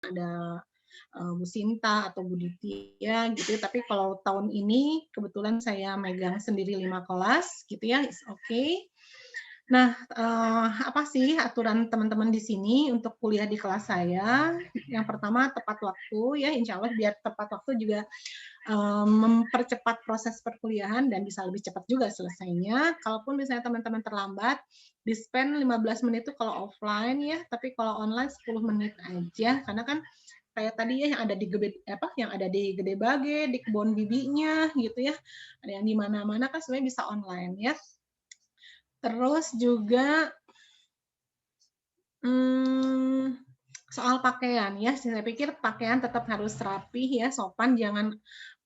ada Bu Sinta atau Bu Ditya gitu ya. Tapi kalau tahun ini kebetulan saya megang sendiri 5 kelas gitu ya, it's okay. Nah, apa sih aturan teman-teman di sini untuk kuliah di kelas saya? Yang pertama tepat waktu ya, insya Allah biar tepat waktu juga mempercepat proses perkuliahan dan bisa lebih cepat juga selesainya. Kalaupun misalnya teman-teman terlambat, di-spend 15 menit itu kalau offline ya, tapi kalau online 10 menit aja. Karena kan kayak tadi ya yang ada di Gede Bage, di Kebon Bibinya gitu ya. Ada yang di mana-mana kan sebenarnya bisa online ya. Terus juga soal pakaian ya, saya pikir pakaian tetap harus rapi ya, sopan, jangan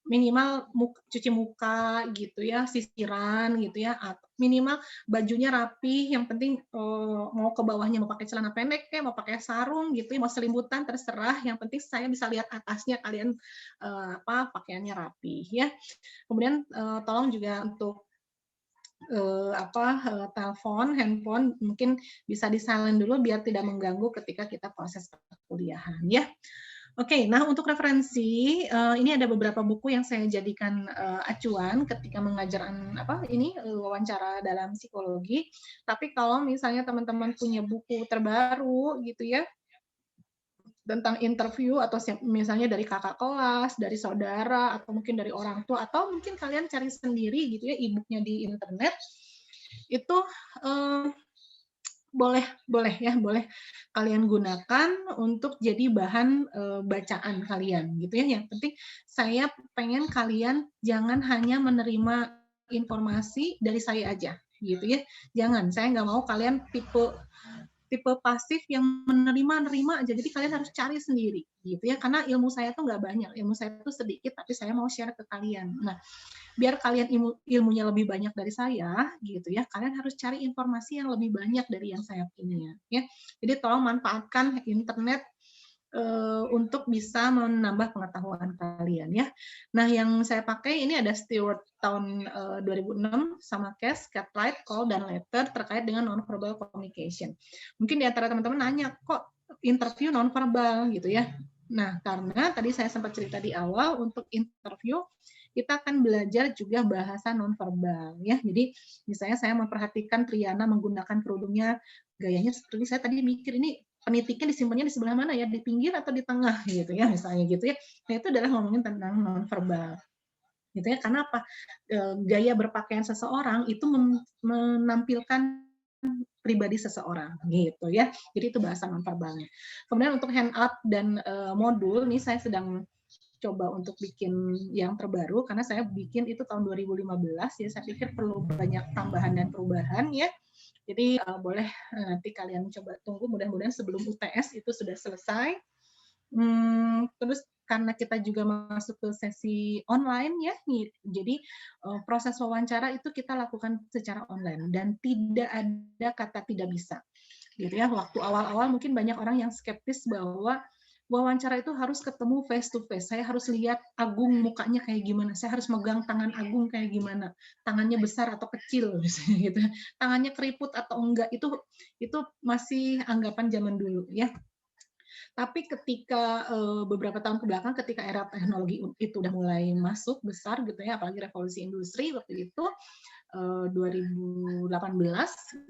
minimal cuci muka gitu ya, sisiran gitu ya, atau minimal bajunya rapi, yang penting mau ke bawahnya mau pakai celana pendek kayak mau pakai sarung gitu ya, mau selimbutan terserah, yang penting saya bisa lihat atasnya kalian pakaiannya rapi ya. Kemudian tolong juga untuk telepon, handphone mungkin bisa di-silent dulu biar tidak mengganggu ketika kita proses perkuliahan ya. Oke, nah untuk referensi ini ada beberapa buku yang saya jadikan acuan ketika mengajar wawancara dalam psikologi. Tapi kalau misalnya teman-teman punya buku terbaru gitu ya tentang interview atau misalnya dari kakak kelas, dari saudara atau mungkin dari orang tua atau mungkin kalian cari sendiri gitu ya e-booknya di internet itu boleh kalian gunakan untuk jadi bahan bacaan kalian gitu ya. Yang penting saya pengen kalian jangan hanya menerima informasi dari saya aja gitu ya. Jangan, saya nggak mau kalian tipe pasif yang menerima aja. Jadi kalian harus cari sendiri gitu ya. Karena ilmu saya tuh nggak banyak, ilmu saya tuh sedikit tapi saya mau share ke kalian. Nah, biar kalian ilmunya lebih banyak dari saya gitu ya, kalian harus cari informasi yang lebih banyak dari yang saya punya ya. Jadi tolong manfaatkan internet untuk bisa menambah pengetahuan kalian ya. Nah, yang saya pakai ini ada Stewart tahun 2006 sama Cass, Cartwright, Cole, dan Letter terkait dengan nonverbal communication. Mungkin di antara teman-teman nanya, kok interview nonverbal gitu ya. Nah, karena tadi saya sempat cerita di awal, untuk interview kita akan belajar juga bahasa nonverbal ya. Jadi misalnya saya memperhatikan Triana menggunakan kerudungnya, gayanya seperti saya tadi mikir ini penitiknya disimpannya di sebelah mana ya, di pinggir atau di tengah gitu ya misalnya gitu ya. Nah itu adalah ngomongin tentang nonverbal gitu ya. Karena apa? Gaya berpakaian seseorang itu menampilkan pribadi seseorang gitu ya. Jadi itu bahasa nonverbalnya. Kemudian untuk handout dan modul nih saya sedang coba untuk bikin yang terbaru karena saya bikin itu tahun 2015 ya, saya pikir perlu banyak tambahan dan perubahan ya. Jadi boleh nanti kalian coba tunggu, mudah-mudahan sebelum UTS itu sudah selesai. Terus karena kita juga masuk ke sesi online ya, jadi proses wawancara itu kita lakukan secara online dan tidak ada kata tidak bisa. Gitu ya, waktu awal-awal mungkin banyak orang yang skeptis bahwa wawancara itu harus ketemu face to face. Saya harus lihat Agung mukanya kayak gimana. Saya harus megang tangan Agung kayak gimana. Tangannya besar atau kecil misalnya gitu. Tangannya keriput atau enggak itu masih anggapan zaman dulu ya. Tapi ketika beberapa tahun ke belakang ketika era teknologi itu udah mulai masuk besar gitu ya, apalagi revolusi industri waktu itu 2018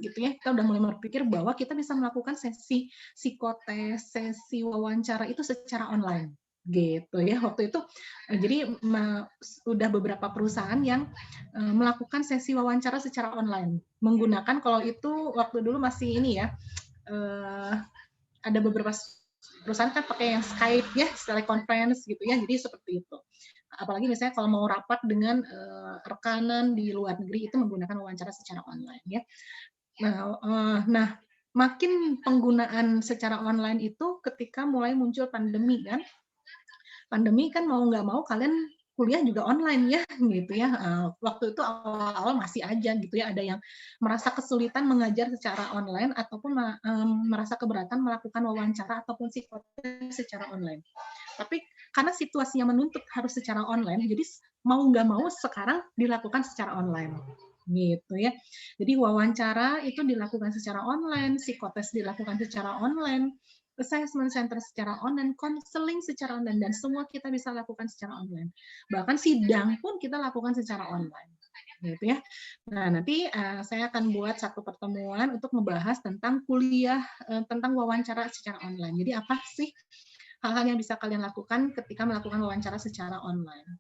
gitu ya, kita udah mulai berpikir bahwa kita bisa melakukan sesi psikotes, sesi wawancara itu secara online gitu ya waktu itu. Jadi udah beberapa perusahaan yang melakukan sesi wawancara secara online menggunakan, kalau itu waktu dulu masih ini ya, ada beberapa perusahaan kan pakai yang Skype ya, teleconference gitu ya, jadi seperti itu. Apalagi misalnya kalau mau rapat dengan rekanan di luar negeri itu menggunakan wawancara secara online ya. Nah, makin penggunaan secara online itu ketika mulai muncul pandemi kan. Pandemi kan mau nggak mau kalian kuliah juga online ya gitu ya. Waktu itu awal-awal masih aja gitu ya, ada yang merasa kesulitan mengajar secara online ataupun merasa keberatan melakukan wawancara ataupun psikotes secara online. Tapi karena situasinya menuntut harus secara online, jadi mau nggak mau sekarang dilakukan secara online gitu ya. Jadi wawancara itu dilakukan secara online, psikotes dilakukan secara online, assessment center secara online, konseling secara online, dan semua kita bisa lakukan secara online. Bahkan sidang pun kita lakukan secara online, gitu ya. Nah, nanti saya akan buat satu pertemuan untuk membahas tentang kuliah, tentang wawancara secara online. Jadi apa sih hal-hal yang bisa kalian lakukan ketika melakukan wawancara secara online?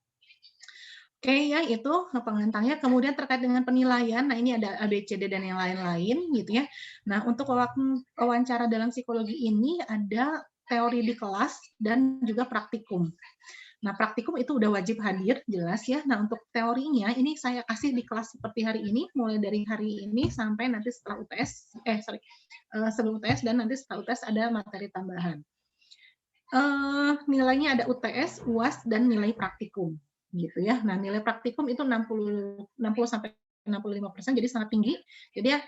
Oke ya, itu pengantarnya. Kemudian terkait dengan penilaian, nah ini ada A, B, C, D, dan yang lain-lain gitu ya. Nah, untuk wawancara dalam psikologi ini ada teori di kelas dan juga praktikum. Nah, praktikum itu udah wajib hadir, jelas ya. Nah, untuk teorinya ini saya kasih di kelas seperti hari ini, mulai dari hari ini sampai nanti setelah UTS, sebelum UTS dan nanti setelah UTS ada materi tambahan. Nilainya ada UTS, UAS, dan nilai praktikum gitu ya. Nah, nilai praktikum itu 60 sampai 65%, jadi sangat tinggi. Jadi ya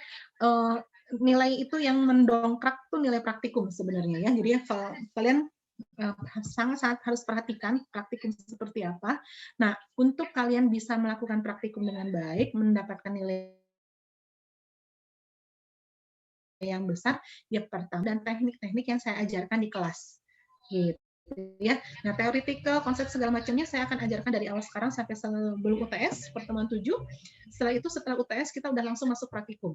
nilai itu yang mendongkrak tuh nilai praktikum sebenarnya ya. Jadi ya kalian sangat-sangat harus perhatikan praktikum seperti apa. Nah, untuk kalian bisa melakukan praktikum dengan baik, mendapatkan nilai yang besar, ya pertama dan teknik-teknik yang saya ajarkan di kelas. Gitu ya. Nah, theoretical, konsep segala macamnya saya akan ajarkan dari awal sekarang sampai sebelum UTS, pertemuan 7. Setelah itu, setelah UTS, kita udah langsung masuk praktikum.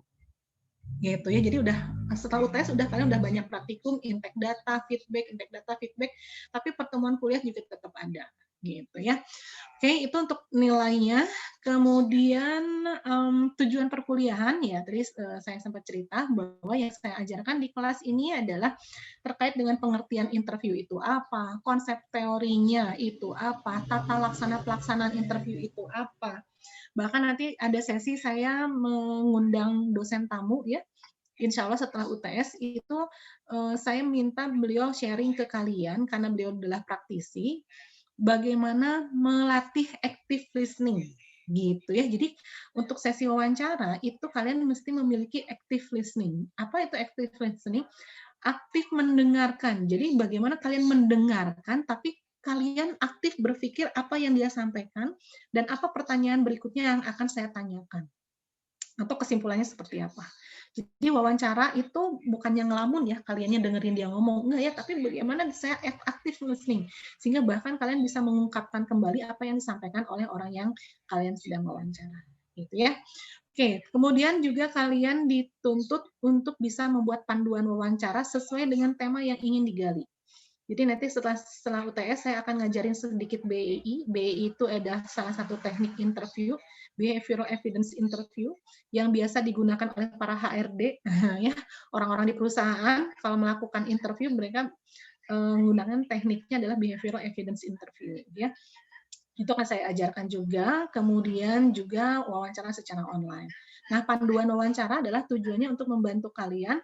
Gitu ya. Jadi udah setelah UTS kalian udah banyak praktikum, impact data, feedback, tapi pertemuan kuliah juga tetap ada. Gitu ya. Oke, itu untuk nilainya. Kemudian tujuan perkuliahan ya, tadi saya sempat cerita bahwa yang saya ajarkan di kelas ini adalah terkait dengan pengertian interview itu apa, konsep teorinya itu apa, tata laksana pelaksanaan interview itu apa. Bahkan nanti ada sesi saya mengundang dosen tamu ya. Insya Allah setelah UTS itu saya minta beliau sharing ke kalian karena beliau adalah praktisi bagaimana melatih active listening gitu ya. Jadi untuk sesi wawancara itu kalian mesti memiliki active listening. Apa itu active listening? Aktif mendengarkan. Jadi bagaimana kalian mendengarkan tapi kalian aktif berpikir apa yang dia sampaikan dan apa pertanyaan berikutnya yang akan saya tanyakan. Atau kesimpulannya seperti apa. Jadi wawancara itu bukan yang ngelamun ya, kaliannya dengerin dia ngomong, enggak ya, tapi bagaimana saya aktif listening, sehingga bahkan kalian bisa mengungkapkan kembali apa yang disampaikan oleh orang yang kalian sedang wawancara. Gitu ya. Oke, kemudian juga kalian dituntut untuk bisa membuat panduan wawancara sesuai dengan tema yang ingin digali. Jadi nanti setelah UTS saya akan ngajarin sedikit BEI. BEI itu adalah salah satu teknik interview, behavioral evidence interview, yang biasa digunakan oleh para HRD, ya orang-orang di perusahaan kalau melakukan interview mereka menggunakan tekniknya adalah behavioral evidence interview, ya. Itu akan saya ajarkan juga, kemudian juga wawancara secara online. Nah, panduan wawancara adalah tujuannya untuk membantu kalian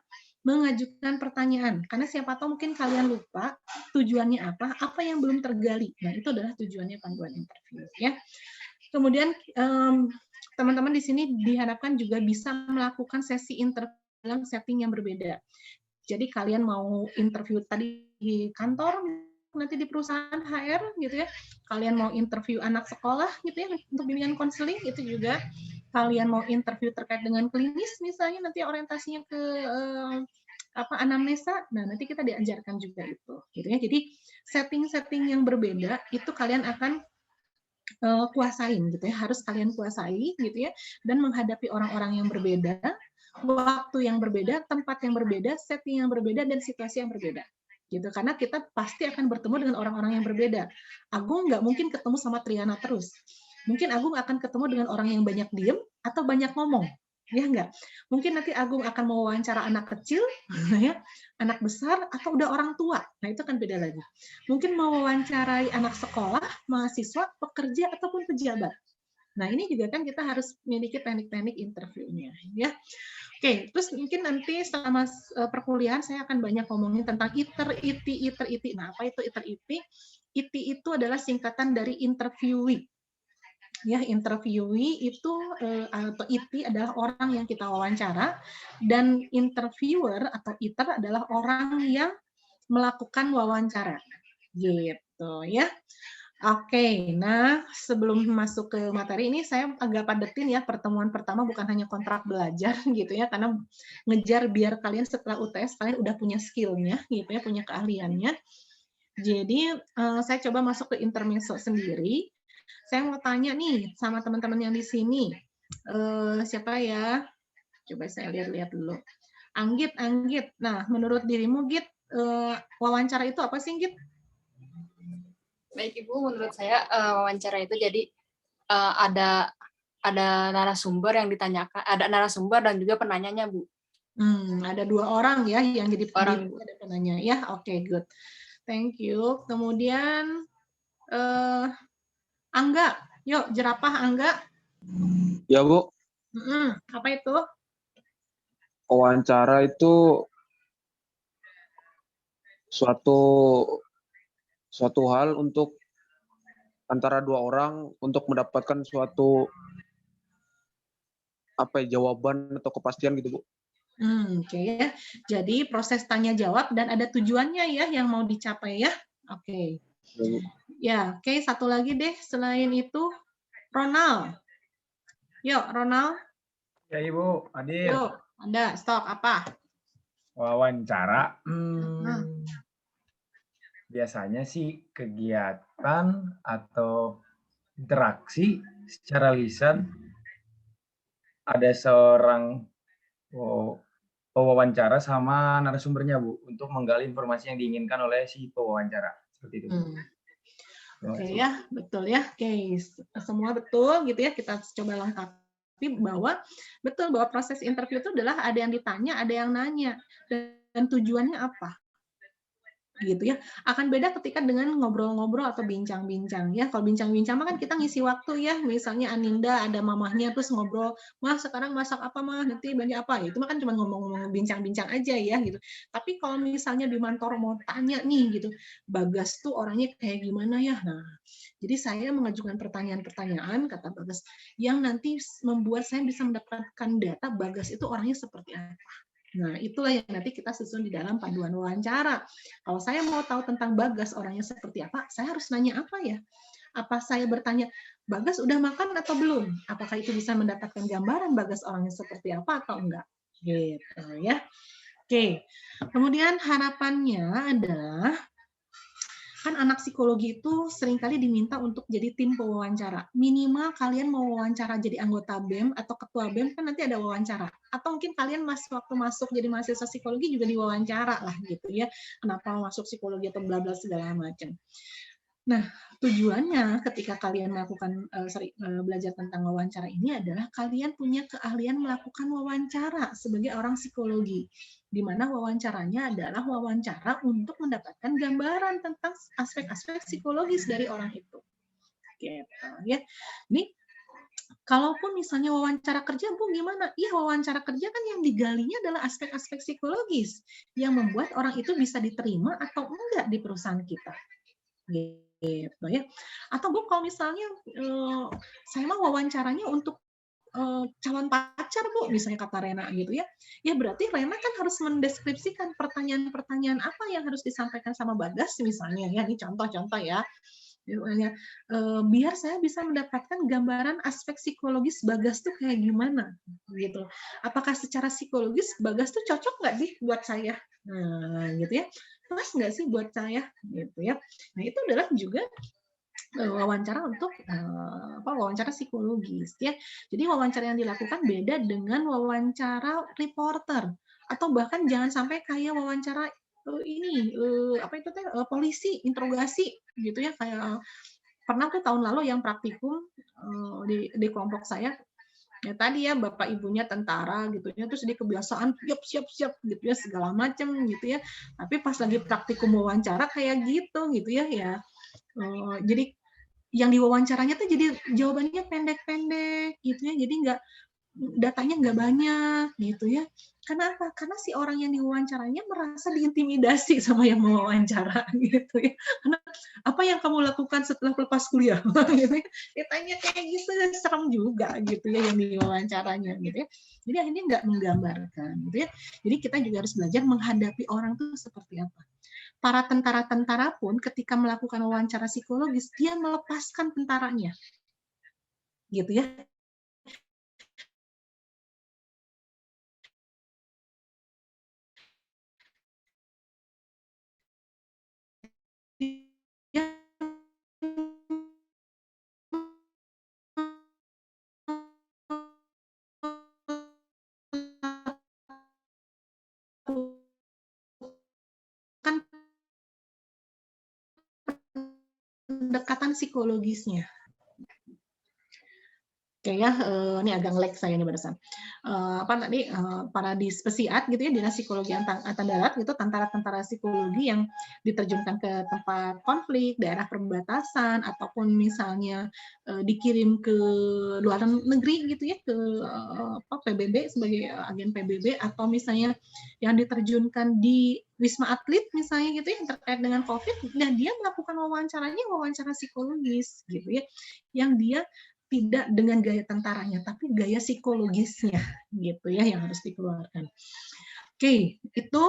mengajukan pertanyaan, karena siapa tahu mungkin kalian lupa tujuannya apa yang belum tergali. Nah, itu adalah tujuannya panduan interview ya. Kemudian teman-teman di sini diharapkan juga bisa melakukan sesi interview dalam setting yang berbeda. Jadi kalian mau interview tadi di kantor, nanti di perusahaan HR gitu ya, kalian mau interview anak sekolah gitu ya untuk bimbingan konseling, itu juga kalian mau interview terkait dengan klinis misalnya nanti orientasinya ke anamnesa, nah nanti kita diajarkan juga itu gitu ya. Jadi setting-setting yang berbeda itu kalian akan kuasain gitu ya, harus kalian kuasai gitu ya, dan menghadapi orang-orang yang berbeda, waktu yang berbeda, tempat yang berbeda, setting yang berbeda, dan situasi yang berbeda gitu, karena kita pasti akan bertemu dengan orang-orang yang berbeda. Agung nggak mungkin ketemu sama Triana terus, mungkin Agung akan ketemu dengan orang yang banyak diem atau banyak ngomong, ya enggak. Mungkin nanti Agung akan mewawancara anak kecil, ya, anak besar, atau udah orang tua. Nah itu kan beda lagi. Mungkin mewawancarai anak sekolah, mahasiswa, pekerja, ataupun pejabat. Nah ini juga kan kita harus memiliki teknik-teknik interviewnya, ya. Oke, terus mungkin nanti selama perkuliahan saya akan banyak ngomongin tentang ITER, ITI. Nah, apa itu ITER, ITI? ITI itu adalah singkatan dari interviewee. Ya, interviewee itu atau ITI adalah orang yang kita wawancara, dan interviewer atau ITER adalah orang yang melakukan wawancara. Gitu ya. Oke, nah sebelum masuk ke materi ini saya agak padetin ya pertemuan pertama bukan hanya kontrak belajar gitu ya, karena ngejar biar kalian setelah UTS kalian udah punya skill-nya gitu ya, punya keahliannya. Jadi saya coba masuk ke intermezzo sendiri. Saya mau tanya nih sama teman-teman yang di sini, siapa ya? Coba saya lihat-lihat dulu. Anggit, Anggit. Nah, menurut dirimu Git, wawancara itu apa sih Git? Baik Ibu, menurut saya wawancara itu jadi ada narasumber yang ditanyakan, ada narasumber dan juga penanyanya, Bu. Ada 2 orang ya yang jadi Orang, Bu. ada penanya ya. Oke, good. Thank you. Kemudian Angga, yuk jerapah Angga. Ya Bu, Apa itu? wawancara itu suatu hal untuk antara dua orang untuk mendapatkan suatu jawaban atau kepastian gitu Bu. Oke ya. Jadi proses tanya jawab dan ada tujuannya ya yang mau dicapai ya. Oke. Ya, Bu. Ya, oke, satu lagi deh selain itu Ronald. Yuk, Ronald. Ya Ibu, hadir. Yuk, Anda stok apa? Wawancara. Biasanya sih kegiatan atau interaksi secara lisan. Ada seorang pewawancara sama narasumbernya Bu untuk menggali informasi yang diinginkan oleh si pewawancara. Seperti itu. Oke ya, betul ya. Oke, semua betul gitu ya. Kita coba lengkapi bahwa betul bahwa proses interview itu adalah ada yang ditanya, ada yang nanya, dan tujuannya apa, gitu ya. Akan beda ketika dengan ngobrol-ngobrol atau bincang-bincang ya. Kalau bincang-bincang kan kita ngisi waktu ya. Misalnya Aninda ada mamahnya terus ngobrol, "Mah, sekarang masak apa, Mah? Nanti banyak apa?" Itu mah kan cuma ngomong-ngomong bincang-bincang aja ya gitu. Tapi kalau misalnya di kantor mau tanya nih gitu, Bagas tuh orangnya kayak gimana ya? Nah, jadi saya mengajukan pertanyaan-pertanyaan kata Bagas yang nanti membuat saya bisa mendapatkan data Bagas itu orangnya seperti apa. Nah, itulah yang nanti kita susun di dalam panduan wawancara. Kalau saya mau tahu tentang Bagas orangnya seperti apa, saya harus nanya apa ya? Apa saya bertanya, Bagas udah makan atau belum? Apakah itu bisa mendapatkan gambaran Bagas orangnya seperti apa atau enggak? Gitu ya. Oke. Kemudian harapannya adalah kan anak psikologi itu seringkali diminta untuk jadi tim pewawancara. Minimal kalian mau wawancara jadi anggota BEM atau ketua BEM kan nanti ada wawancara. Atau mungkin kalian waktu masuk jadi mahasiswa psikologi juga diwawancara lah gitu ya. Kenapa masuk psikologi atau bla bla segala macam. Nah, tujuannya ketika kalian melakukan belajar tentang wawancara ini adalah kalian punya keahlian melakukan wawancara sebagai orang psikologi, di mana wawancaranya adalah wawancara untuk mendapatkan gambaran tentang aspek-aspek psikologis dari orang itu. Gitu, ya. Ini kalaupun misalnya wawancara kerja, Bu, gimana? Iya, wawancara kerja kan yang digalinya adalah aspek-aspek psikologis yang membuat orang itu bisa diterima atau enggak di perusahaan kita. Gitu ya. Atau Bu, kalau misalnya saya mau wawancaranya untuk calon pacar Bu, misalnya kata Rena gitu ya. Ya berarti Rena kan harus mendeskripsikan pertanyaan-pertanyaan apa yang harus disampaikan sama Bagas misalnya ya. Ini contoh-contoh ya. Biar saya bisa mendapatkan gambaran aspek psikologis Bagas tuh kayak gimana gitu. Apakah secara psikologis Bagas tuh cocok nggak sih buat saya? Nah, gitu ya. Pas nggak sih buat saya gitu ya. Nah, itu adalah juga wawancara untuk wawancara psikologis ya. Jadi wawancara yang dilakukan beda dengan wawancara reporter atau bahkan jangan sampai kayak wawancara polisi interogasi gitu ya, kayak pernah tuh tahun lalu yang praktikum di kelompok saya. Ya tadi ya bapak ibunya tentara gitu ya, terus dia kebiasaan siap gitu ya segala macam gitu ya. Tapi pas lagi praktikum wawancara kayak gitu ya ya. Jadi yang diwawancaranya tuh jadi jawabannya pendek-pendek gitu ya, jadi datanya nggak banyak gitu ya. Kenapa? Karena si orang yang diwawancaranya merasa diintimidasi sama yang mewawancara gitu ya. Karena apa yang kamu lakukan setelah lepas kuliah? Gitu ya. Ditanya kayak gitu serem juga gitu ya yang diwawancaranya gitu ya. Jadi akhirnya nggak menggambarkan gitu ya. Jadi kita juga harus belajar menghadapi orang tuh seperti apa. para tentara-tentara pun ketika melakukan wawancara psikologis, dia melepaskan tentaranya. Gitu ya. Dia melakukan pendekatan psikologisnya. Oke ya, ini agak nge-lag saya nih barusan. Apa tadi, para dispesiat gitu ya, Dinas Psikologi Angkatan Darat gitu, tentara-tentara psikologi yang diterjunkan ke tempat konflik, daerah perbatasan, ataupun misalnya dikirim ke luar negeri gitu ya, ke PBB sebagai agen PBB, atau misalnya yang diterjunkan di Wisma Atlet misalnya gitu ya, yang terkait dengan COVID, dan dia melakukan wawancaranya wawancara psikologis gitu ya, yang dia tidak dengan gaya tentaranya, tapi gaya psikologisnya gitu ya yang harus dikeluarkan. Oke, itu.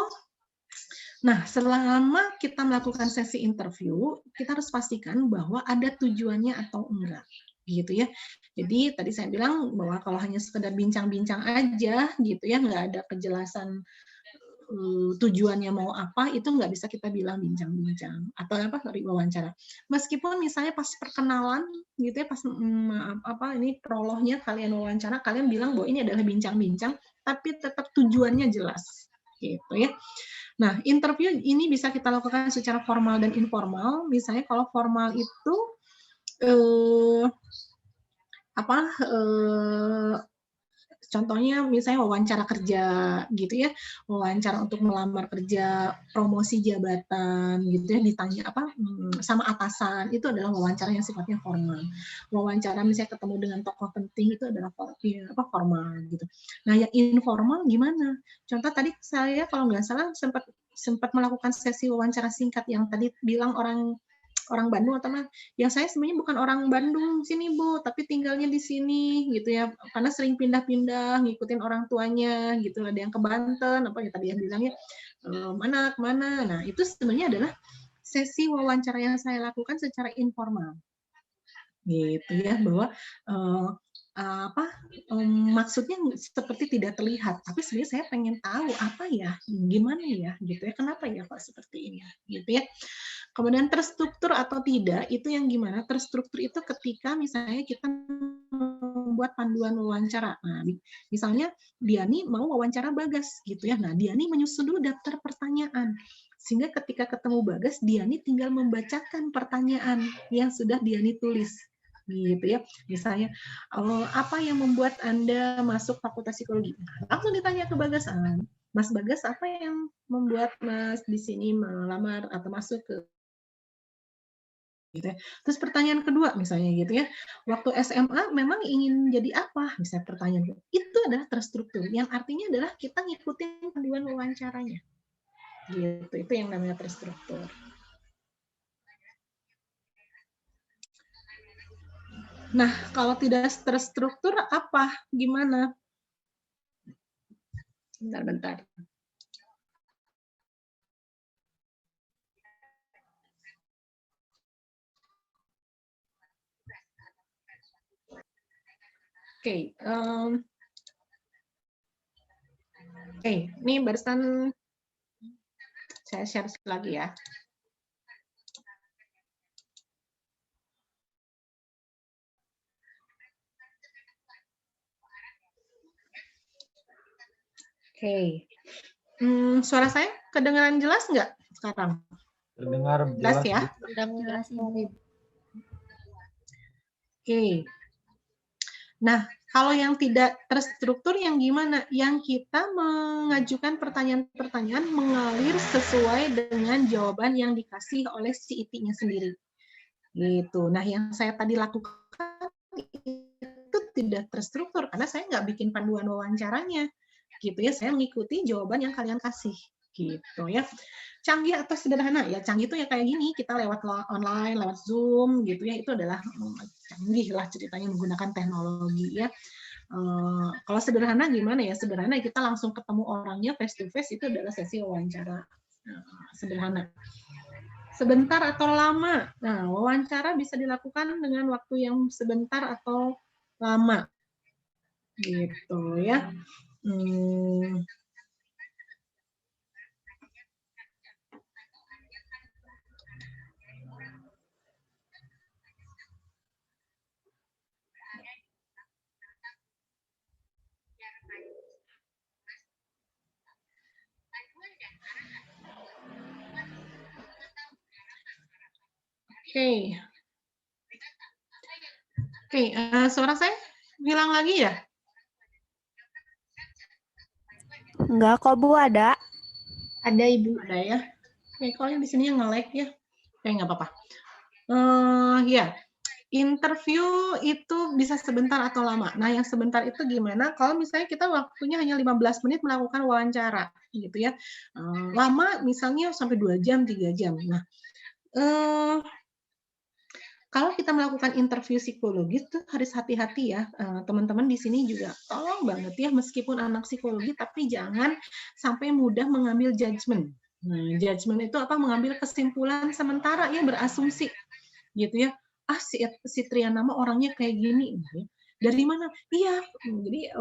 Nah, selama kita melakukan sesi interview, kita harus pastikan bahwa ada tujuannya atau enggak, gitu ya. Jadi tadi saya bilang bahwa kalau hanya sekedar bincang-bincang aja, gitu ya, nggak ada kejelasan tujuannya mau apa, itu nggak bisa kita bilang bincang-bincang atau apa wawancara. Meskipun misalnya pas perkenalan gitu ya, pas ini prolognya kalian wawancara, kalian bilang bahwa ini adalah bincang-bincang, tapi tetap tujuannya jelas gitu ya. Nah, interview ini bisa kita lakukan secara formal dan informal. Misalnya kalau formal itu contohnya misalnya wawancara kerja gitu ya, wawancara untuk melamar kerja, promosi jabatan gitu ya, ditanya sama atasan, itu adalah wawancara yang sifatnya formal. Wawancara misalnya ketemu dengan tokoh penting itu adalah formal gitu. Nah, yang informal gimana? Contoh tadi saya kalau nggak salah sempat melakukan sesi wawancara singkat yang tadi bilang orang Bandung atau mana, yang saya sebenarnya bukan orang Bandung sini Bu, tapi tinggalnya di sini gitu ya, karena sering pindah-pindah ngikutin orang tuanya gitu, ada yang ke Banten apa ya tadi yang bilangnya mana kemana. Nah itu sebenarnya adalah sesi wawancara yang saya lakukan secara informal gitu ya, bahwa maksudnya seperti tidak terlihat, tapi sebenarnya saya pengen tahu apa ya, gimana ya gitu ya, kenapa ya kok seperti ini gitu ya. Kemudian terstruktur atau tidak, itu yang gimana? Terstruktur itu ketika misalnya kita membuat panduan wawancara. Nah, misalnya Diani mau wawancara Bagas gitu ya. Nah, Diani menyusun dulu daftar pertanyaan. Sehingga ketika ketemu Bagas, Diani tinggal membacakan pertanyaan yang sudah Diani tulis. Gitu ya. Misalnya, apa yang membuat Anda masuk Fakultas Psikologi? Langsung ditanya ke Bagas. Mas Bagas, apa yang membuat Mas di sini melamar atau masuk ke gitu ya. Terus pertanyaan kedua misalnya gitu ya, waktu SMA memang ingin jadi apa? Misalnya pertanyaan itu adalah terstruktur, yang artinya adalah kita ngikutin panduan wawancaranya. Gitu, itu yang namanya terstruktur. Nah, kalau tidak terstruktur apa? Gimana? Bentar. Oke, ini barusan saya share lagi ya. Oke, suara saya kedengaran jelas nggak sekarang? Terdengar jelas ya? Jelas. Oke. Nah, kalau yang tidak terstruktur yang gimana? Yang kita mengajukan pertanyaan-pertanyaan mengalir sesuai dengan jawaban yang dikasih oleh si IT-nya sendiri. Gitu. Nah, yang saya tadi lakukan itu tidak terstruktur karena saya nggak bikin panduan wawancaranya. Gitu ya, saya mengikuti jawaban yang kalian kasih. Gitu ya. Canggih atau sederhana? Ya canggih itu ya kayak gini, kita lewat online, lewat Zoom gitu ya, itu adalah canggih lah ceritanya menggunakan teknologi ya. Kalau sederhana gimana ya? Sederhana kita langsung ketemu orangnya face to face, itu adalah sesi wawancara Nah, sederhana. Sebentar atau lama. Nah, wawancara bisa dilakukan dengan waktu yang sebentar atau lama. Gitu ya. Oke, suara saya hilang lagi ya? Enggak kok Bu, ada. Ada Ibu, ada ya. Oke, kalau yang di sini yang nge-lag ya. Oke, nggak apa-apa. Ya, interview itu bisa sebentar atau lama. Nah, yang sebentar itu gimana? Kalau misalnya kita waktunya hanya 15 menit melakukan wawancara, gitu ya. Lama misalnya sampai 2 jam, 3 jam. Nah, kalau kita melakukan interview psikologis tuh harus hati-hati ya, teman-teman di sini juga tolong banget ya, meskipun anak psikologi tapi jangan sampai mudah mengambil judgement. Nah, judgement itu apa? Mengambil kesimpulan sementara ya, berasumsi gitu ya. Ah, si Triana mah orangnya kayak gini. Dari mana? Iya, jadi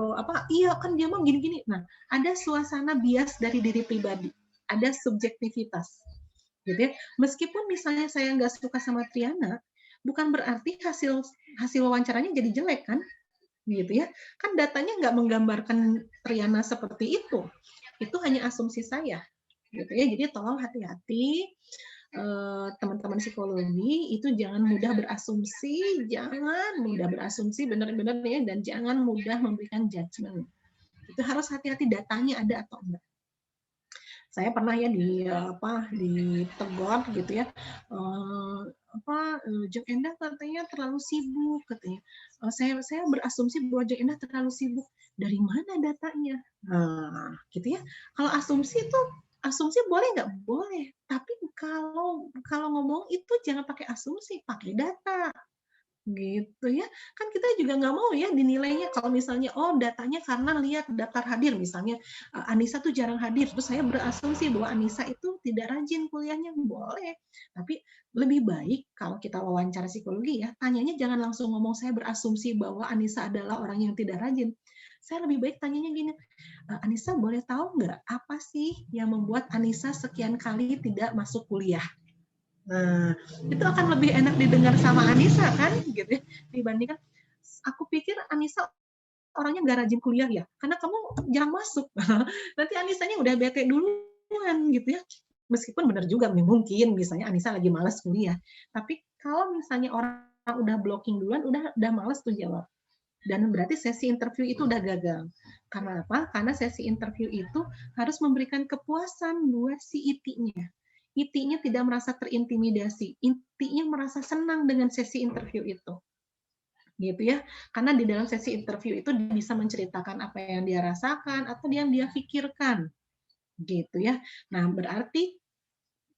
iya kan dia mah gini-gini. Nah, ada suasana bias dari diri pribadi, ada subjektivitas, gitu ya. Meskipun misalnya saya nggak suka sama Triana, bukan berarti hasil wawancaranya jadi jelek kan, gitu ya. Kan datanya nggak menggambarkan Triana seperti itu. Itu hanya asumsi saya, gitu ya. Jadi tolong hati-hati, teman-teman psikologi itu jangan mudah berasumsi, benar-benar ya, dan jangan mudah memberikan judgement. Itu harus hati-hati datanya ada atau enggak. Saya pernah ya ditegur gitu ya, Jeng Endah katanya terlalu sibuk katanya. Saya berasumsi bahwa Jeng Endah terlalu sibuk. Dari mana datanya? Nah, gitu ya. Kalau asumsi boleh nggak? Boleh. Tapi kalau ngomong itu jangan pakai asumsi, pakai data. Gitu ya. Kan kita juga nggak mau ya dinilainya kalau misalnya, oh datanya karena lihat daftar hadir misalnya, Anissa tuh jarang hadir, terus saya berasumsi bahwa Anissa itu tidak rajin kuliahnya, boleh. Tapi lebih baik kalau kita wawancara psikologi ya, tanyanya jangan langsung ngomong saya berasumsi bahwa Anissa adalah orang yang tidak rajin. Saya lebih baik tanyanya gini, Anissa boleh tahu nggak apa sih yang membuat Anissa sekian kali tidak masuk kuliah? Nah, itu akan lebih enak didengar sama Anissa kan, gitu ya, dibandingkan aku pikir Anissa orangnya nggak rajin kuliah ya, karena kamu jarang masuk. Nanti Anissanya udah bete duluan gitu ya. Meskipun benar juga mungkin misalnya Anissa lagi malas kuliah, tapi kalau misalnya orang udah blocking duluan, udah malas tuh jawab. Dan berarti sesi interview itu udah gagal. Karena apa? Karena sesi interview itu harus memberikan kepuasan buat si IT-nya. IT-nya tidak merasa terintimidasi, IT-nya merasa senang dengan sesi interview itu, gitu ya. Karena di dalam sesi interview itu dia bisa menceritakan apa yang dia rasakan atau yang dia pikirkan, gitu ya. Nah, berarti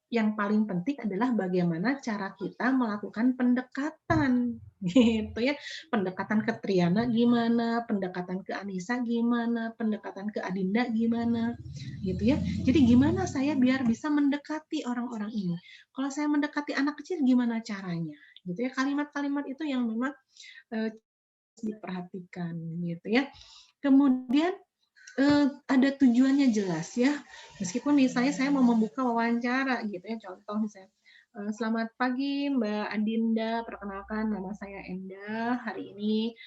yang paling penting adalah bagaimana cara kita melakukan pendekatan, gitu ya. Pendekatan ke Triana gimana, pendekatan ke Anissa gimana, pendekatan ke Adinda gimana, gitu ya. Jadi gimana saya biar bisa mendekati orang-orang ini. Kalau saya mendekati anak kecil gimana caranya, gitu ya. Kalimat-kalimat itu yang memang diperhatikan, gitu ya. Kemudian ada tujuannya jelas ya. Meskipun misalnya saya mau membuka wawancara gitu ya, contoh misalnya, selamat pagi Mbak Adinda, perkenalkan nama saya Endah. Hari ini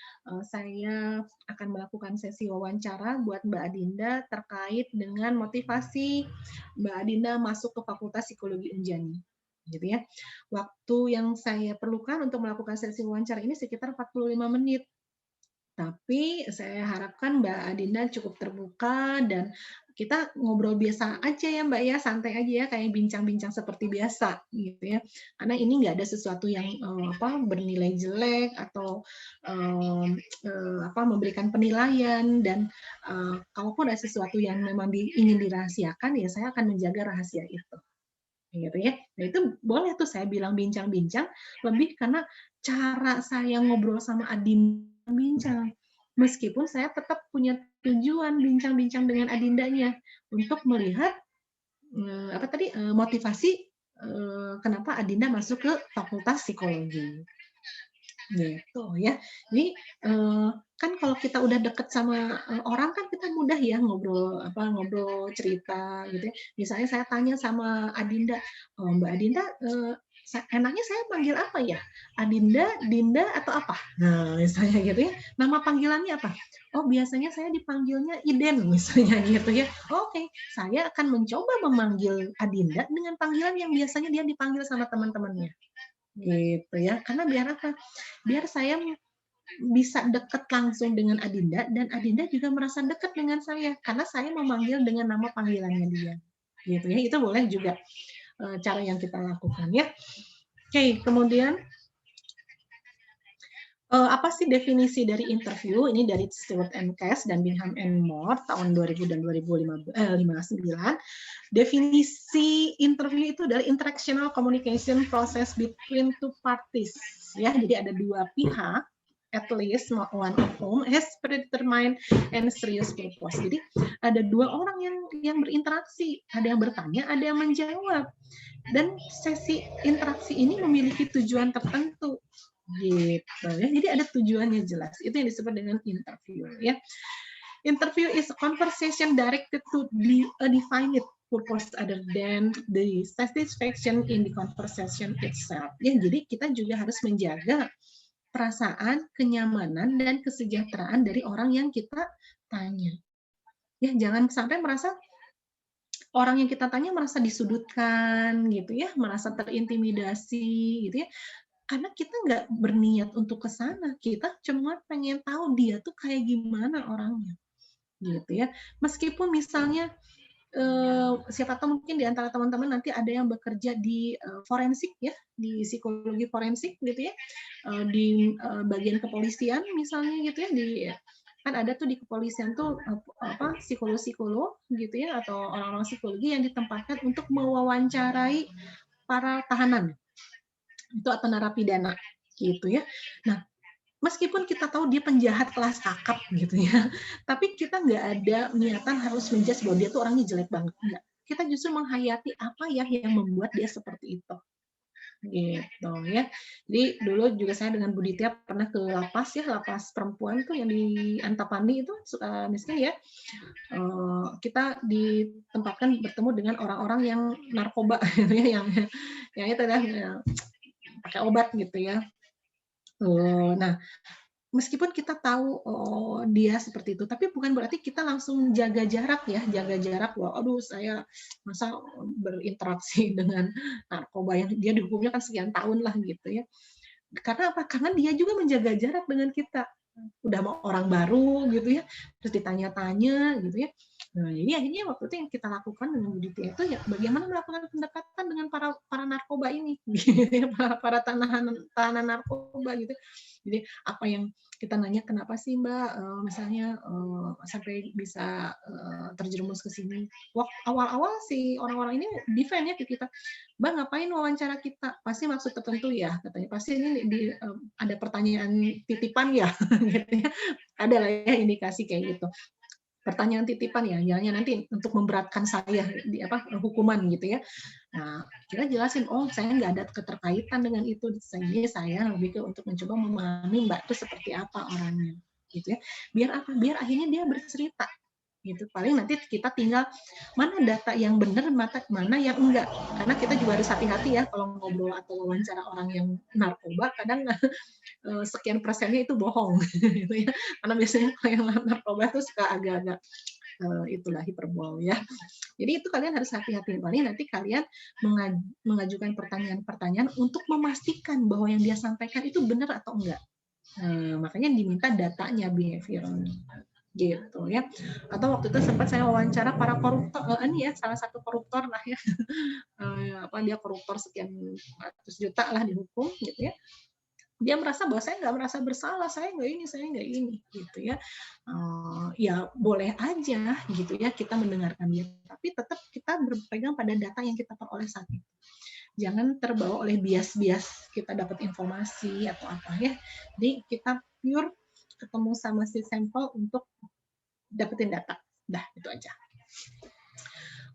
saya akan melakukan sesi wawancara buat Mbak Adinda terkait dengan motivasi Mbak Adinda masuk ke Fakultas Psikologi Unjani. Gitu ya. Waktu yang saya perlukan untuk melakukan sesi wawancara ini sekitar 45 menit. Tapi saya harapkan Mbak Adinda cukup terbuka dan kita ngobrol biasa aja ya Mbak ya, santai aja ya, kayak bincang-bincang seperti biasa gitu ya. Karena ini nggak ada sesuatu yang bernilai jelek atau memberikan penilaian, dan kalaupun ada sesuatu yang memang ingin dirahasiakan ya saya akan menjaga rahasia itu. Gitu ya. Nah itu boleh tuh saya bilang bincang-bincang, lebih karena cara saya ngobrol sama Adinda bincang. Meskipun saya tetap punya tujuan bincang-bincang dengan Adindanya untuk melihat motivasi kenapa Adinda masuk ke Fakultas Psikologi. Gitu ya. Jadi kan kalau kita udah deket sama orang kan kita mudah ya ngobrol cerita gitu ya. Misalnya saya tanya sama Adinda, Mbak Adinda enaknya saya panggil apa ya? Adinda, Dinda atau apa? Nah, misalnya gitu ya. Nama panggilannya apa? Oh, biasanya saya dipanggilnya Iden misalnya gitu ya. Oke, saya akan mencoba memanggil Adinda dengan panggilan yang biasanya dia dipanggil sama teman-temannya. Gitu ya. Karena biar apa? Biar saya bisa dekat langsung dengan Adinda dan Adinda juga merasa dekat dengan saya karena saya memanggil dengan nama panggilannya dia. Gitu ya. Itu boleh juga cara yang kita lakukan ya. Oke, kemudian apa sih definisi dari interview? Ini dari Stewart and Cass dan Bingham and Moore tahun 2000 dan 2059. Definisi interview itu dari interactional communication process between two parties. Ya, jadi ada dua pihak, at least one of whom has predetermined and serious purpose. Jadi ada dua orang yang berinteraksi, ada yang bertanya, ada yang menjawab. Dan sesi interaksi ini memiliki tujuan tertentu. Gitu ya. Jadi ada tujuannya jelas. Itu yang disebut dengan interview ya. Interview is a conversation directed to a defined purpose other than the satisfaction in the conversation itself. Ya, jadi kita juga harus menjaga perasaan, kenyamanan dan kesejahteraan dari orang yang kita tanya. Ya, jangan sampai merasa orang yang kita tanya merasa disudutkan gitu ya, merasa terintimidasi gitu ya. Karena kita nggak berniat untuk ke sana, kita cuma pengen tahu dia tuh kayak gimana orangnya, gitu ya. Meskipun misalnya siapa tahu mungkin di antara teman-teman nanti ada yang bekerja di forensik ya, di psikologi forensik gitu ya, di bagian kepolisian misalnya gitu ya, kan ada tuh di kepolisian tuh psikolog gitu ya, atau orang-orang psikologi yang ditempatkan untuk mewawancarai para tahanan itu atau narapidana gitu ya. Nah, meskipun kita tahu dia penjahat kelas kakap gitu ya, tapi kita nggak ada niatan harus menjudge bahwa dia tuh orangnya jelek banget. Enggak. Kita justru menghayati apa ya yang membuat dia seperti itu. Gitu ya. Jadi dulu juga saya dengan Bu Ditya pernah ke lapas ya, lapas perempuan tuh yang di Antapani itu miskin ya. Kita ditempatkan bertemu dengan orang-orang yang narkoba gitu ya, yang itu ya pakai obat gitu ya. Nah, meskipun kita tahu dia seperti itu, tapi bukan berarti kita langsung jaga jarak ya, jaga jarak. Wah, aduh saya masa berinteraksi dengan narkoba yang dia dihukumnya kan sekian tahun lah gitu ya. Karena apa? Karena dia juga menjaga jarak dengan kita. Udah mau orang baru gitu ya, terus ditanya-tanya gitu ya. Nah, jadi akhirnya waktu itu yang kita lakukan dengan Bu Ditya itu ya bagaimana melakukan pendekatan dengan para narkoba ini, para tahanan narkoba gitu. Jadi apa yang kita nanya, kenapa sih Mbak misalnya sampai bisa terjerumus ke sini. Awal-awal si orang-orang ini defend ya ke kita, Mbak ngapain wawancara kita? Pasti maksud tertentu ya, katanya. Pasti ini ada pertanyaan titipan ya, gitu ya. Ada lah ya indikasi kayak gitu. Pertanyaan titipan ya, jangan nanti untuk memberatkan saya di hukuman gitu ya. Nah, kita jelasin, oh saya nggak ada keterkaitan dengan itu, sehingga saya lebih ke untuk mencoba memahami Mbak itu seperti apa orangnya, gitu ya. Biar apa? Biar akhirnya dia bercerita, gitu. Paling nanti kita tinggal mana data yang benar, mana yang enggak. Karena kita juga harus hati-hati ya kalau ngobrol atau wawancara orang yang narkoba, kadang sekian persennya itu bohong, gitu ya. Karena biasanya kalau yang narkoba itu suka agak-agak itulah hiperbol ya. Jadi itu kalian harus hati-hati. Paling nanti kalian mengajukan pertanyaan-pertanyaan untuk memastikan bahwa yang dia sampaikan itu benar atau enggak. Makanya diminta datanya behavioralnya gitu ya. Atau waktu itu sempat saya wawancara para koruptor, ini ya salah satu koruptor lah ya. Dia koruptor sekian ratus juta lah dihukum gitu ya. Dia merasa bahwa saya nggak merasa bersalah, saya nggak ini, gitu ya. Ya boleh aja gitu ya kita mendengarkan dia, tapi tetap kita berpegang pada data yang kita peroleh saat itu. Jangan terbawa oleh bias-bias kita dapat informasi atau apa ya. Jadi kita pure ketemu sama si sampel untuk dapetin data. Dah, itu aja.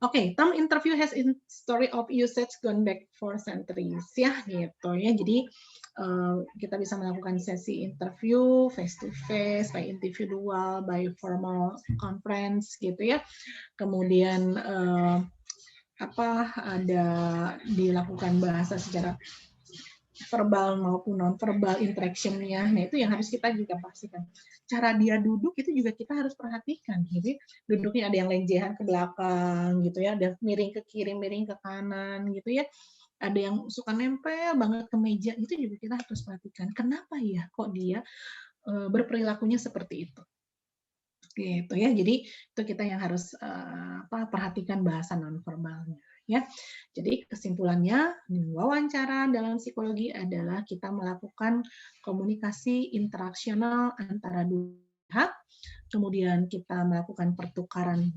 Oke, term interview has in story of usage gone back for centuries ya gitu ya. Jadi kita bisa melakukan sesi interview face to face, by individual, by formal conference gitu ya. Kemudian ada dilakukan bahasa secara verbal maupun non verbal interaction-nya. Nah, itu yang harus kita juga pastikan. Cara dia duduk itu juga kita harus perhatikan gitu. Duduknya ada yang lenjehan ke belakang gitu ya, ada miring ke kiri, miring ke kanan gitu ya. Ada yang suka nempel banget ke meja, itu juga kita harus perhatikan. Kenapa ya kok dia berperilakunya seperti itu? Gitu ya. Jadi itu kita yang harus perhatikan bahasa nonverbalnya ya. Jadi kesimpulannya wawancara dalam psikologi adalah kita melakukan komunikasi interaksional antara dua pihak, kemudian kita melakukan pertukaran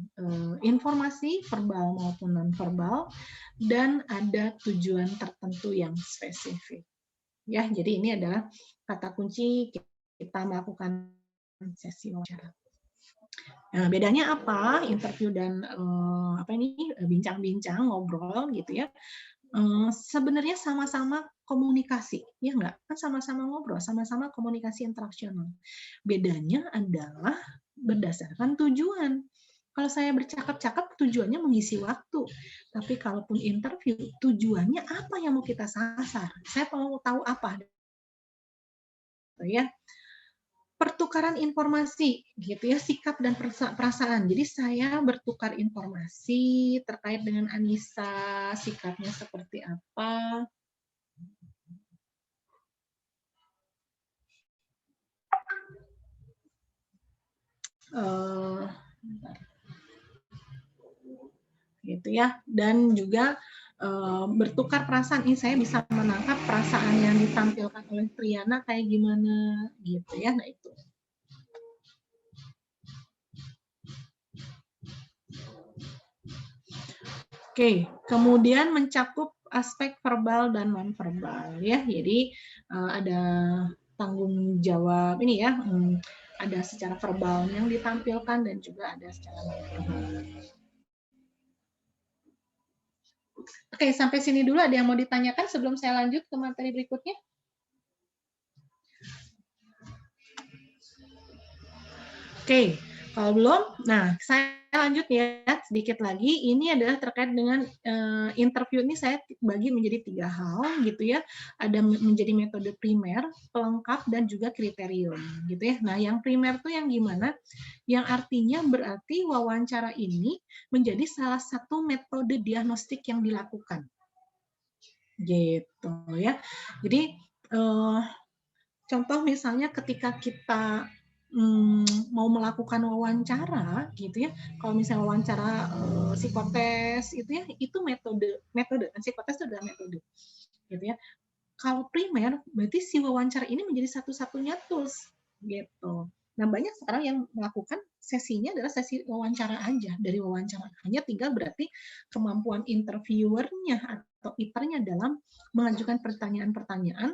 informasi verbal maupun nonverbal, dan ada tujuan tertentu yang spesifik. Ya, jadi ini adalah kata kunci kita melakukan sesi wawancara. Nah, bedanya apa interview dan bincang-bincang ngobrol gitu ya? Sebenarnya sama-sama komunikasi, ya enggak? Kan sama-sama ngobrol, sama-sama komunikasi interaksional. Bedanya adalah berdasarkan tujuan. Kalau saya bercakap-cakap tujuannya mengisi waktu, tapi kalaupun interview tujuannya apa yang mau kita sasar? Saya mau tahu apa, ya? Pertukaran informasi gitu ya, sikap dan perasaan. Jadi saya bertukar informasi terkait dengan Anissa, sikapnya seperti apa. Gitu ya. Dan juga bertukar perasaan. Ini saya bisa menangkap perasaan yang ditampilkan oleh Triana kayak gimana gitu ya. Nah itu. Oke, kemudian mencakup aspek verbal dan nonverbal ya. Jadi ada tanggung jawab ini ya, ada secara verbal yang ditampilkan dan juga ada secara nonverbal. Oke, sampai sini dulu. Ada yang mau ditanyakan sebelum saya lanjut ke materi berikutnya? Oke, kalau belum, nah saya lanjut ya sedikit lagi. Ini adalah terkait dengan interview ini saya bagi menjadi 3 hal gitu ya. Ada menjadi metode primer, pelengkap, dan juga kriterium gitu ya. Nah, yang primer tuh yang gimana? Yang artinya berarti wawancara ini menjadi salah satu metode diagnostik yang dilakukan. Gitu ya. Jadi contoh misalnya ketika kita mau melakukan wawancara gitu ya, kalau misalnya wawancara psikotes itu ya, itu metode psikotes itu adalah metode gitu ya. Kalau primer berarti si wawancara ini menjadi satu-satunya tools gitu. Nah, banyak sekarang yang melakukan sesinya adalah sesi wawancara aja, dari wawancara hanya tinggal berarti kemampuan interviewernya atau iternya dalam mengajukan pertanyaan-pertanyaan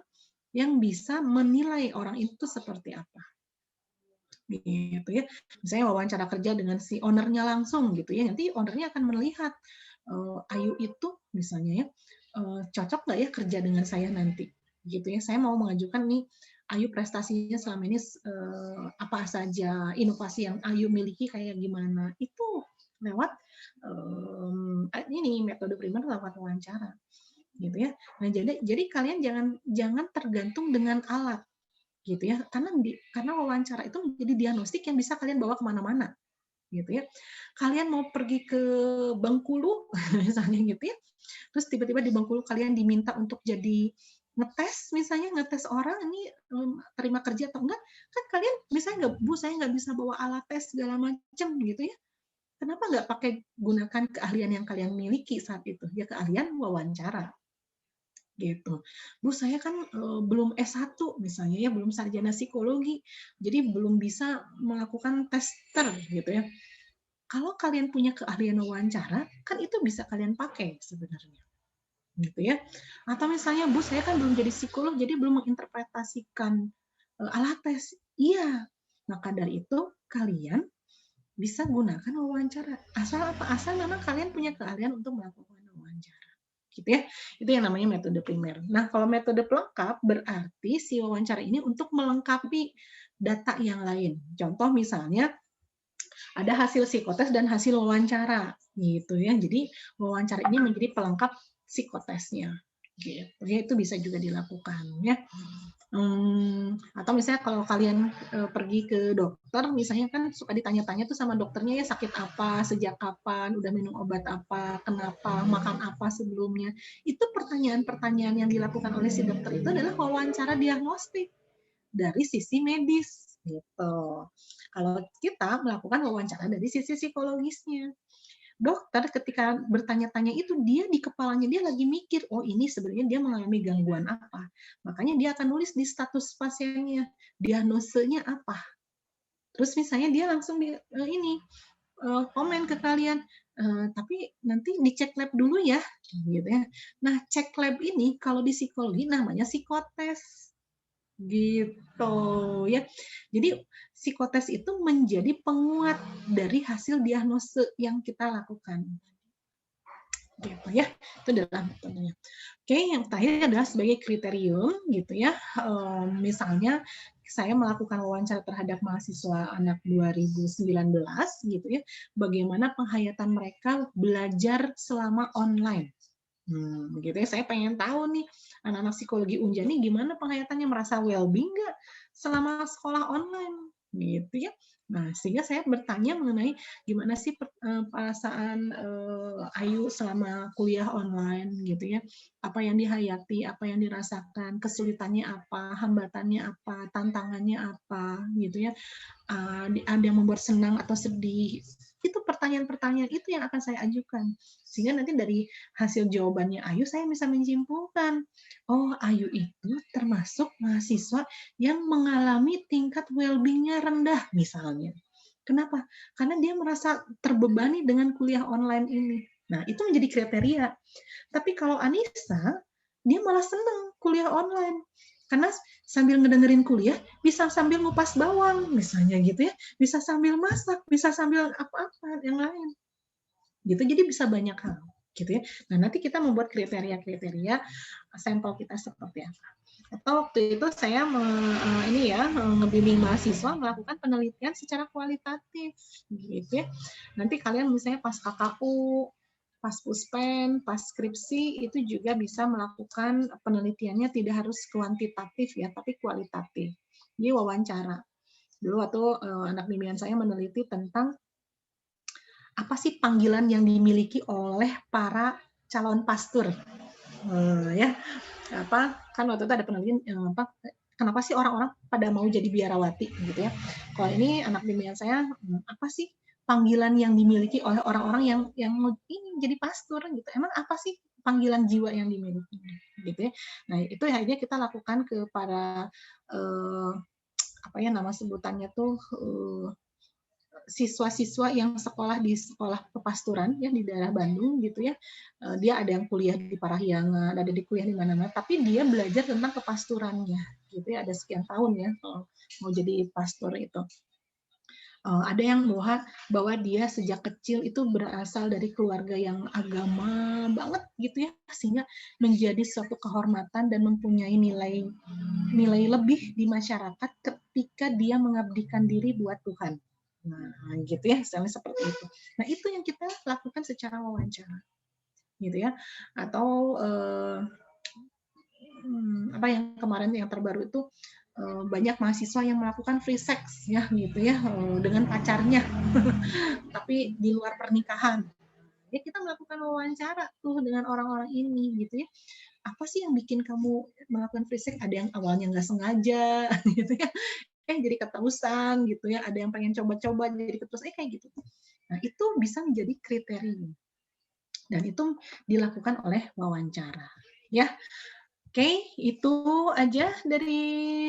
yang bisa menilai orang itu seperti apa. Gitu ya. Misalnya wawancara kerja dengan si ownernya langsung gitu ya. Nanti ownernya akan melihat Ayu itu misalnya ya cocok nggak ya kerja dengan saya nanti gitu ya. Saya mau mengajukan nih Ayu prestasinya selama ini apa saja, inovasi yang Ayu miliki kayak gimana. Itu lewat ini metode primer lewat wawancara gitu ya. Nah, jadi kalian jangan tergantung dengan alat gitu ya, karena wawancara itu menjadi diagnostik yang bisa kalian bawa kemana-mana gitu ya. Kalian mau pergi ke Bengkulu misalnya gitu ya, terus tiba-tiba di Bengkulu kalian diminta untuk jadi ngetes orang ini terima kerja atau enggak, kan kalian misalnya nggak, Bu saya nggak bisa bawa alat tes segala macam gitu ya, kenapa nggak pakai gunakan keahlian yang kalian miliki saat itu, ya keahlian wawancara gitu. Bu saya kan belum S1 misalnya ya, belum sarjana psikologi, jadi belum bisa melakukan tester gitu ya. Kalau kalian punya keahlian wawancara, kan itu bisa kalian pakai sebenarnya. Gitu ya. Atau misalnya, Bu saya kan belum jadi psikolog, jadi belum menginterpretasikan alat tes. Iya. Maka dari itu kalian bisa gunakan wawancara. Asal apa? Asal memang kalian punya keahlian untuk melakukan wawancara. Gitu ya. Itu yang namanya metode primer. Nah, kalau metode pelengkap berarti si wawancara ini untuk melengkapi data yang lain. Contoh misalnya ada hasil psikotes dan hasil wawancara gitu ya. Jadi wawancara ini menjadi pelengkap psikotesnya. Gitu. Ya, itu bisa juga dilakukan ya. Atau misalnya kalau kalian pergi ke dokter, misalnya kan suka ditanya-tanya tuh sama dokternya ya sakit apa, sejak kapan, udah minum obat apa, kenapa, makan apa sebelumnya. Itu pertanyaan-pertanyaan yang dilakukan oleh si dokter itu adalah wawancara diagnostik dari sisi medis gitu. Kalau kita melakukan wawancara dari sisi psikologisnya. Dokter ketika bertanya-tanya itu dia di kepalanya dia lagi mikir, oh ini sebenarnya dia mengalami gangguan apa. Makanya dia akan nulis di status pasiennya, diagnosenya apa. Terus misalnya dia langsung komen ke kalian, tapi nanti dicek lab dulu ya, gitu ya. Nah, cek lab ini kalau di psikologi namanya psikotes. Gitu ya. Jadi psikotes itu menjadi penguat dari hasil diagnose yang kita lakukan. Gitu ya. Itu adalah metodenya. Oke, yang terakhir adalah sebagai kriterium gitu ya. Misalnya saya melakukan wawancara terhadap mahasiswa anak 2019 gitu ya. Bagaimana penghayatan mereka belajar selama online. Gitu ya. Saya pengen tahu nih anak-anak psikologi Unja nih gimana penghayatannya, merasa well-being nggak selama sekolah online gitu ya. Nah, sehingga saya bertanya mengenai gimana sih perasaan Ayu selama kuliah online gitu ya. Apa yang dihayati, apa yang dirasakan, kesulitannya apa, hambatannya apa, tantangannya apa gitu ya. Ada yang membuat senang atau sedih. Itu pertanyaan-pertanyaan itu yang akan saya ajukan. Sehingga nanti dari hasil jawabannya Ayu, saya bisa menyimpulkan, oh Ayu itu termasuk mahasiswa yang mengalami tingkat well-being-nya rendah misalnya. Kenapa? Karena dia merasa terbebani dengan kuliah online ini. Nah, itu menjadi kriteria. Tapi kalau Anissa, dia malah senang kuliah online. Karena sambil ngedengerin kuliah, bisa sambil ngupas bawang, misalnya gitu ya. Bisa sambil masak, bisa sambil apa-apa yang lain. Gitu, jadi bisa banyak hal. Gitu ya. Nah, nanti kita membuat kriteria-kriteria sampel kita seperti apa. Atau waktu itu saya ngebimbing mahasiswa melakukan penelitian secara kualitatif gitu ya. Nanti kalian misalnya pas KKU, pas puspen, pas skripsi itu juga bisa melakukan penelitiannya tidak harus kuantitatif ya, tapi kualitatif. Jadi wawancara. Dulu waktu anak bimbingan saya meneliti tentang apa sih panggilan yang dimiliki oleh para calon pastor. Ya, kan waktu itu ada penelitian kenapa sih orang-orang pada mau jadi biarawati gitu ya. Kalau ini anak bimbingan saya, apa sih panggilan yang dimiliki oleh orang-orang yang ini jadi pastor gitu. Emang apa sih panggilan jiwa yang dimiliki gitu ya. Nah, itu akhirnya kita lakukan ke para nama sebutannya tuh siswa-siswa yang sekolah di sekolah kepasturan ya di daerah Bandung gitu ya. Dia ada yang kuliah di Parahyangan, ada di kuliah di mana-mana, tapi dia belajar tentang kepasturannya gitu ya, ada sekian tahun ya kalau mau jadi pastor itu. Ada yang bahwa dia sejak kecil itu berasal dari keluarga yang agama banget gitu ya, sehingga menjadi suatu kehormatan dan mempunyai nilai lebih di masyarakat ketika dia mengabdikan diri buat Tuhan. Nah, gitu ya, misalnya seperti itu. Nah, itu yang kita lakukan secara wawancara, gitu ya. Atau apa yang kemarin yang terbaru itu banyak mahasiswa yang melakukan free sex ya, gitu ya, dengan pacarnya, tapi di luar pernikahan. Ya kita melakukan wawancara tuh dengan orang-orang ini, gitu ya. Apa sih yang bikin kamu melakukan free sex? Ada yang awalnya nggak sengaja, gitu ya. Jadi keterusan gitu ya, ada yang pengen coba-coba jadi keterusan kayak gitu. Nah, itu bisa menjadi kriteria. Dan itu dilakukan oleh wawancara. Ya. Oke, itu aja dari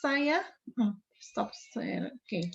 saya. Stop. Oke.